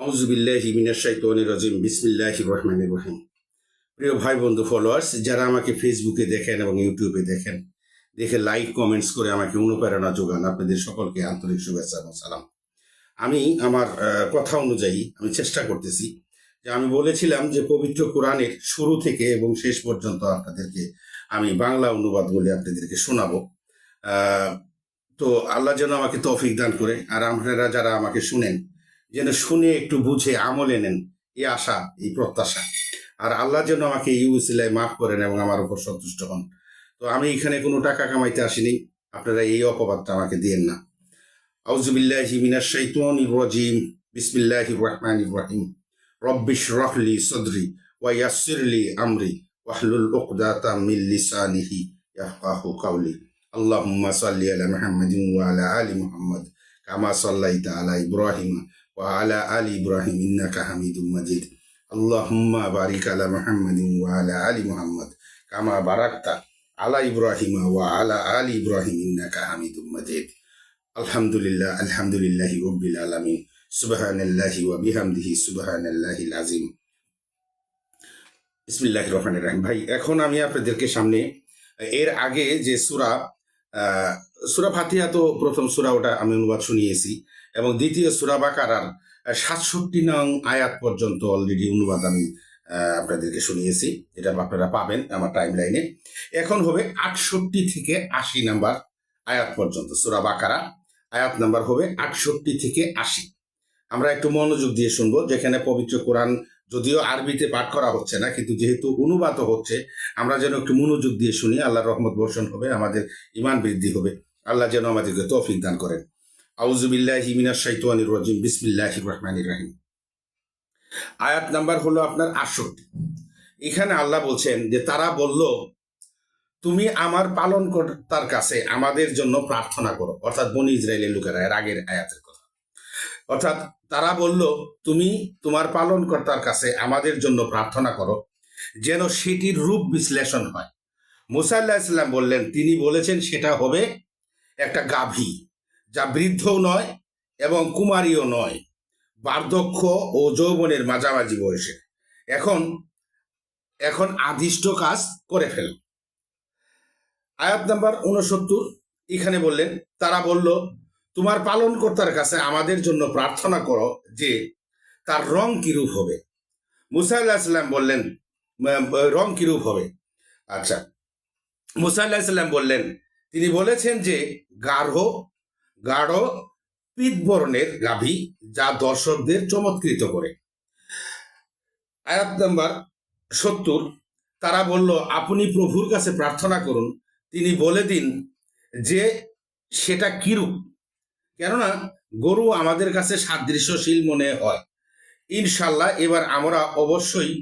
আউযু বিল্লাহি মিনাশ শাইতানির রাজিম বিসমিল্লাহির রহমানির রহিম। প্রিয় ভাই বন্ধু ফলোয়ার্স, যারা আমাকে ফেসবুকে দেখেন এবং ইউটিউবে দেখেন, দেখে লাইক কমেন্টস করে আমাকে অনুপ্রেরণা যোগান, আপনাদের সকলকে আন্তরিক শুভেচ্ছা এবং সালাম। আমি আমার কথা অনুযায়ী আমি চেষ্টা করতেছি যে আমি বলেছিলাম যে পবিত্র কোরআনের শুরু থেকে এবং শেষ পর্যন্ত আপনাদেরকে আমি বাংলা অনুবাদ বলে আপনাদেরকে শোনাবো। তো আল্লাহ যেন আমাকে তৌফিক দান করে, আর আপনারা যারা আমাকে শুনেন যেন শুনে একটু বুঝে আমলে নেন, এই আশা, এই প্রত্যাশা। আর আল্লাহ যেন আমাকে এই উসিলায় মাফ করেন এবং আমার উপর সন্তুষ্ট হন। তো আমি এখানে কোনো টাকা কামাইতে আসিনি, আপনারা এই অপবাদটা আমাকে দিয়েন না। আউযু বিল্লাহি মিনাশ শাইতানির রাজিম বিসমিল্লাহির রহমানির রহিম। রব্বি ইশরাহ লি সাদরি ওয়া ইয়াসসির লি আমরি ওয়াহলুল উকদাতাম মিন লিসানিহি ইয়াফকাহু কাওলি। আল্লাহুম্মা সাল্লি আলা মুহাম্মাদিন ওয়া আলা আলি মুহাম্মাদ কামা সাল্লাইতা আলা ইব্রাহিম ওয়া আলা আলি ইব্রাহিম ইন্নাকা হামিদুম মাজিদ। আল্লাহুম্মা বারিক আলা মুহাম্মাদিন ওয়া আলা আলি মুহাম্মাদ কামা বারাকতা আলা ইব্রাহিম ওয়া আলা আলি ইব্রাহিম ইন্নাকা হামিদুম মাজিদ। আলহামদুলিল্লাহ, আলহামদুলিল্লাহি রাব্বিল আলামিন, সুবহানাল্লাহি ওয়া বিহামদিহি সুবহানাল্লাহিল আযীম। বিসমিল্লাহির রহমানির রহিম। ভাই, এখন আমি আপনাদেরকে সামনে এর আগে যে সূরা ফাতিহা, তো প্রথম সূরা ওটা আমি অনুবাদ শুনিয়েছি, এবং দ্বিতীয় সূরা বাকারার ৬৭ নং আয়াত পর্যন্ত অলরেডি অনুবাদ আমি আপনাদেরকে শুনিয়েছি। এটা আপনারা পাবেন আমার টাইম লাইনে। এখন হবে ৬৮ থেকে ৮০ নাম্বার আয়াত পর্যন্ত সূরা বাকারা। আয়াত নাম্বার হবে ৬৮ থেকে ৮০। আমরা একটু মনোযোগ দিয়ে শুনবো, যেখানে পবিত্র কোরআন যদিও আরবিতে পাঠ করা হচ্ছে না, কিন্তু যেহেতু অনুবাদ হচ্ছে, আমরা যেন একটু মনোযোগ দিয়ে শুনি। আল্লাহর রহমত বর্ষণ হবে, আমাদের ঈমান বৃদ্ধি হবে। আল্লাহ যেন আমাদেরকে তৌফিক দান করেন। আউযু বিল্লাহি মিনাশ শাইতানির রাজিম বিসমিল্লাহির রহমানির রহিম। আয়াত নাম্বার হলো আপনার ৬৮। এখানে আল্লাহ বলছেন যে তারা বলল, তুমি আমার পালনকর্তার কাছে আমাদের জন্য প্রার্থনা করো, অর্থাৎ বনি ইসরায়েলের লোকেরা, এর আগের আয়াতের কথা। অর্থাৎ তারা বলল, তুমি তোমার পালনকর্তার কাছে আমাদের জন্য প্রার্থনা করো যেন সেটির রূপ বিশ্লেষণ হয়। মুসা আলাইহিস সালাম বললেন, তিনি বলেছেন সেটা হবে একটা গাভী, যা বৃদ্ধও নয় এবং কুমারীও নয়, বার্ধক্য ও যৌবনের মাঝামাঝি বয়সে, এখন আদিষ্ট কাজ করে ফেল। আয়াত নাম্বার ৬৯ এখানে বললেন, তারা বলল, তোমার পালনকর্তার কাছে আমাদের জন্য প্রার্থনা করো যে তার রং কিরূপ হবে। মুসা আলাইহিস সালাম বললেন, রং কিরূপ হবে? আচ্ছা, মুসা আলাইহিস সালাম বললেন, তিনি বলেছেন যে গাঢ় পীতবর্ণের গাভী, যা দর্শকদের চমৎকৃত করে। আয়াত নাম্বার ৭০, তারা বলল, আপনি প্রভুর কাছে প্রার্থনা করুন, তিনি বলে দিন যে সেটা কিরূপ, কেননা গরু আমাদের কাছে সাদৃশ্যশীল মনে হয়। ইনশাল্লাহ এবার আমরা অবশ্যই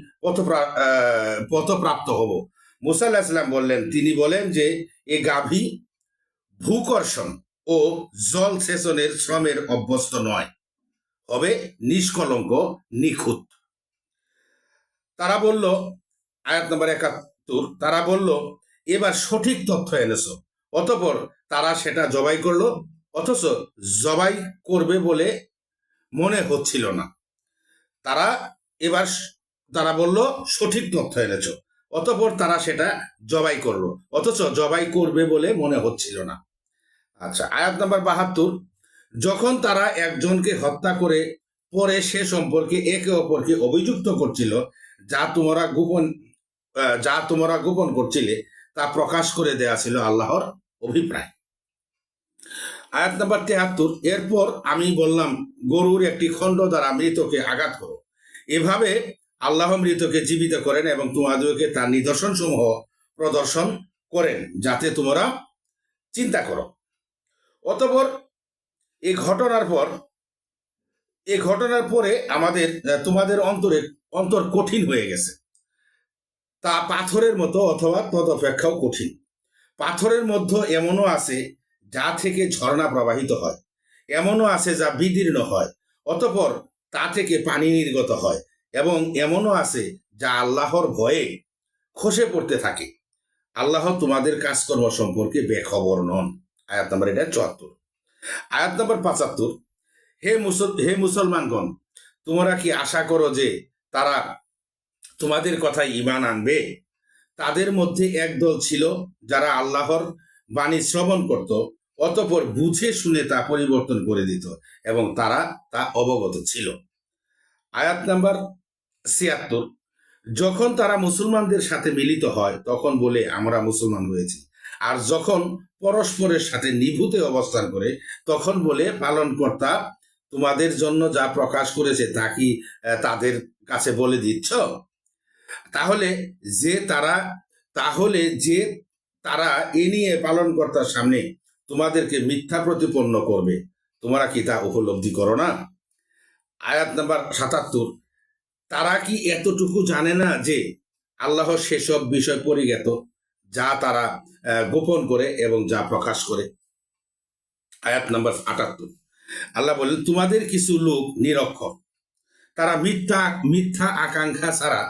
পথপ্রাপ্ত হব। মুসা আলাইহিস সালাম বললেন, তিনি বলেন যে এ গাভী ভূকর্ষণ ও জল সেচনের শ্রমের অভ্যস্ত নয়, হবে নিষ্কলঙ্ক, নিখুঁত। তারা বলল, আয়াত নম্বর ৭১, তারা বলল, এবার সঠিক তথ্য এনেছো। অতঃপর তারা সেটা জবাই করলো, অথচ জবাই করবে বলে মনে হচ্ছিল না। তারা বলল, সঠিক তথ্য এনেছো, অতঃপর তারা সেটা জবাই করলো, অথচ জবাই করবে বলে মনে হচ্ছিল না। আচ্ছা, আয়াত নাম্বার ৭২, যখন তারা একজনকে হত্যা করে পরে সে সম্পর্কে একে অপরকে অভিযুক্ত করছিল, যা তোমরা গোপন করছিলে, তা প্রকাশ করে দেয়া ছিল আল্লাহর অভিপ্রায়। আয়াত নাম্বার ৭৩, এরপর আমি বললাম, গরুর একটি খণ্ড দ্বারা মৃতকে আঘাত করো। এভাবে আল্লাহ মৃতকে জীবিত করেন এবং তোমাদেরকে তার নিদর্শন সমূহ প্রদর্শন করেন, যাতে তোমরা চিন্তা করো। অতঃপর এই ঘটনার পরে তোমাদের অন্তর কঠিন হয়ে গেছে, তা পাথরের মতো অথবা তদপেক্ষাও কঠিন। পাথরের মধ্যে এমনও আছে যা থেকে ঝর্ণা প্রবাহিত হয়, এমনও আছে যা বিদীর্ণ হয়, অতঃপর তা থেকে পানি নির্গত হয়, এবং এমনও আছে যা আল্লাহর ভয়ে খসে পড়তে থাকে। আল্লাহ তোমাদের কাজকর্ম সম্পর্কে বেখবর নন। আয়াত নম্বর ৭৪। আয়াত নম্বর ৭৫, হে মুসলমানগণ, তোমরা কি আশা করো যে তারা তোমাদের কথায় ঈমান আনবে? তাদের মধ্যে একদল ছিল যারা আল্লাহর বাণী শ্রবণ করত, অতঃপর বুঝে শুনে তা পরিবর্তন করে দিত এবং তারা তা অবগত ছিল। আয়াত নাম্বার ৭৬। যখন তারা মুসলমানদের সাথে মিলিত হয় তখন বলে আমরা মুসলমান হয়েছি, আর যখন পরস্পরের সাথে নিভৃতে অবস্থান করে তখন বলে পালনকর্তা তোমাদের জন্য যা প্রকাশ করেছে তা কি তাদের কাছে বলে দিচ্ছ? তাহলে যে তারা এ নিয়ে পালনকর্তার সামনে তোমাদেরকে মিথ্যা প্রতিপন্ন করবে, তোমরা কি তা উপলব্ধি করো না? আয়াত নাম্বার ৭৭। তারা কি এতটুকু জানে না যে আল্লাহ সেসব বিষয় পরিজ্ঞাত যা তারা গোপন করে এবং যা প্রকাশ করে? আয়াত নাম্বার ৭৮। আল্লাহ বলেন, তোমাদের কিছু লোক নিরক্ষর, তারা মিথ্যা আকাঙ্ক্ষা ছাড়া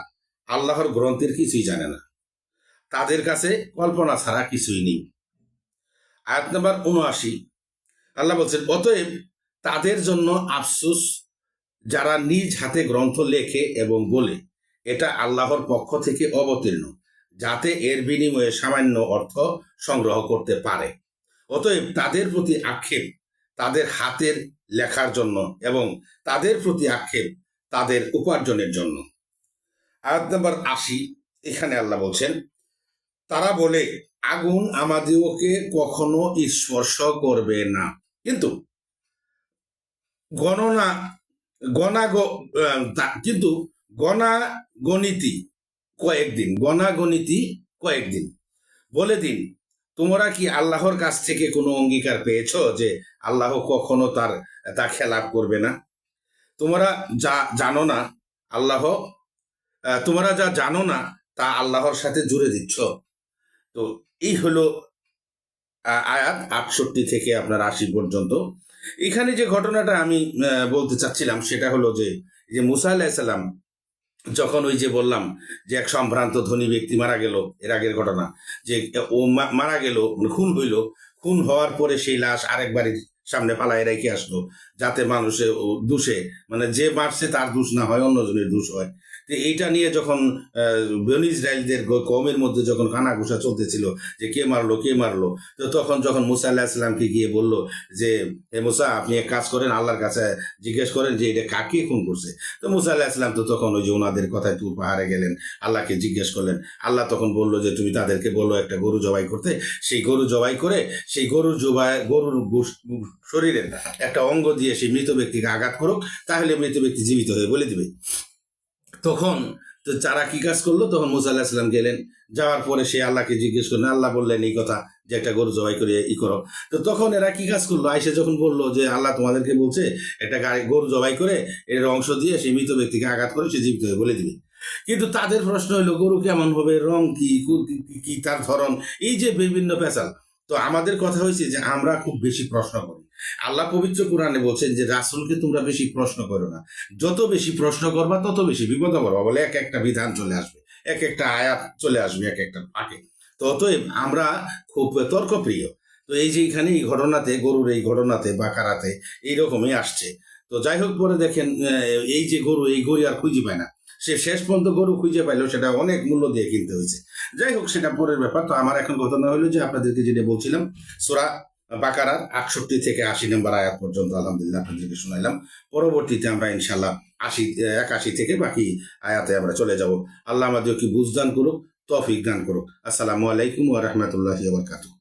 আল্লাহর গ্রন্থের কিছুই জানে না, তাদের কাছে কল্পনা ছাড়া কিছুই নেই। আয়াত নাম্বার ৭৯। আল্লাহ বলছেন, অতএব তাদের জন্য আফসোস যারা নিজ হাতে গ্রন্থ লেখে এবং বলে এটা আল্লাহর পক্ষ থেকে অবতীর্ণ, যাতে এর বিনিময়ে সামান্য অর্থ সংগ্রহ করতে পারে। অতএব তাদের প্রতি আক্ষেপ তাদের হাতের লেখার জন্য এবং তাদের প্রতি আক্ষেপ তাদের উপার্জনের জন্য। আয়াত নাম্বার ৮০। এখানে আল্লাহ বলছেন, তারা বলে আগুন আমাদেরকে কখনো স্পর্শ করবে না, কিন্তু গণাগণিতি কয়েকদিন বলে দিন, তোমরা কি আল্লাহর কাছ থেকে কোনো অঙ্গীকার পেয়েছো যে আল্লাহ কখনো তা খেলাপ করবে না? তোমরা যা জানো না তা আল্লাহর সাথে জুড়ে দিচ্ছ। তো এই হলো আয়াত ৬৮ থেকে আপনার ৮০ পর্যন্ত। এখানে যে ঘটনাটা আমি বলতে চাচ্ছিলাম সেটা হলো যে মুসা আলাইহিস সালাম যখন ওই যে বললাম যে এক সম্ভ্রান্ত ধনী ব্যক্তি মারা গেল, এর আগের ঘটনা, যে ও মারা গেল, খুন হইল, খুন হওয়ার পরে সেই লাশ আরেক বাড়ির সামনে পালায় রেখে আসলো, যাতে মানুষের দোষে, মানে যে মারছে তার দোষ না হয়, অন্যজনের দোষ হয়। তো এইটা নিয়ে যখন বনী ইসরাইলদের কওমের মধ্যে যখন কানাঘুষা চলতেছিল যে কে মারলো, তো তখন যখন মুসা আলাইহিস সালামকে গিয়ে বলল যে হে মুসা, আপনি এক কাজ করেন, আল্লাহর কাছে জিজ্ঞেস করেন যে এটা কাকে খুন করছে। তো মুসা আলাইহিস সালাম তো তখন ওই যে ওনাদের কথায় তুর পাহাড়ে গেলেন, আল্লাহকে জিজ্ঞেস করলেন। আল্লাহ তখন বলল যে তুমি তাদেরকে বললো একটা গরু জবাই করতে, সেই গরু জবাই করে সেই গরুর শরীরের একটা অঙ্গ দিয়ে সেই মৃত ব্যক্তিকে আঘাত করুক, তাহলে মৃত ব্যক্তি জীবিত হয়ে বলে দিবে। তখন তো যারা কি কাজ করলো, তখন মুসা আলাইহিস সালাম গেলেন, যাওয়ার পরে সে আল্লাহকে জিজ্ঞেস করলেন, আল্লাহ বললেন এই কথা যে একটা গরু জবাই করে করো। তো তখন এরা কি কাজ করলো, আয়েশা যখন বললো যে আল্লাহ তোমাদেরকে বলছে একটা গরু জবাই করে এর অংশ দিয়ে সেই মৃত ব্যক্তিকে আঘাত করে সে জীবিত হয়ে বলে দিবে। কিন্তু তাদের প্রশ্ন হলো গরু কেমন হবে, রং কি তার ধরন, এই যে বিভিন্ন পেশাল। তো আমাদের কথা হয়েছে যে আমরা খুব বেশি প্রশ্ন করি। আল্লাহ পবিত্র কোরআনে বলছেন যে রাসূলকে তোমরা বেশি প্রশ্ন করো না, যত বেশি প্রশ্ন করবা তত বেশি বিপদে পড়বা, বলে এক একটা বিধান চলে আসবে, এক একটা আয়াত চলে আসবে এক একটা ফাঁকে। তো অতএব আমরা খুব তর্কপ্রিয়। তো এই যে এখানে এই ঘটনাতে, গরুর এই ঘটনাতে বাকারাতে এইরকমই আসছে। তো যাই হোক, পরে দেখেন এই যে গরু আর খুঁজে পায় না, সে শেষ পর্যন্ত গরু খুঁজে পাইলো, সেটা অনেক মূল্য দিয়ে কিনতে হয়েছে। যাই হোক, সেটা পরের ব্যাপার। তো আমার এখন ঘটনা হলো যে আপনাদেরকে যেটা বলছিলাম, সূরা বাকারার ৬৮ থেকে ৮০ নম্বর আয়াত পর্যন্ত আলহামদুলিল্লাহ আপনাদেরকে শোনাইলাম। পরবর্তীতে আমরা ইনশাল্লাহ ৮১ থেকে বাকি আয়াতে আমরা চলে যাব। আল্লাহ আমাদেরকে বুঝদান করুক, তৌফিক দান করুক। আসসালামু আলাইকুম ওয়া রাহমাতুল্লাহি ওয়া বারাকাতুহু।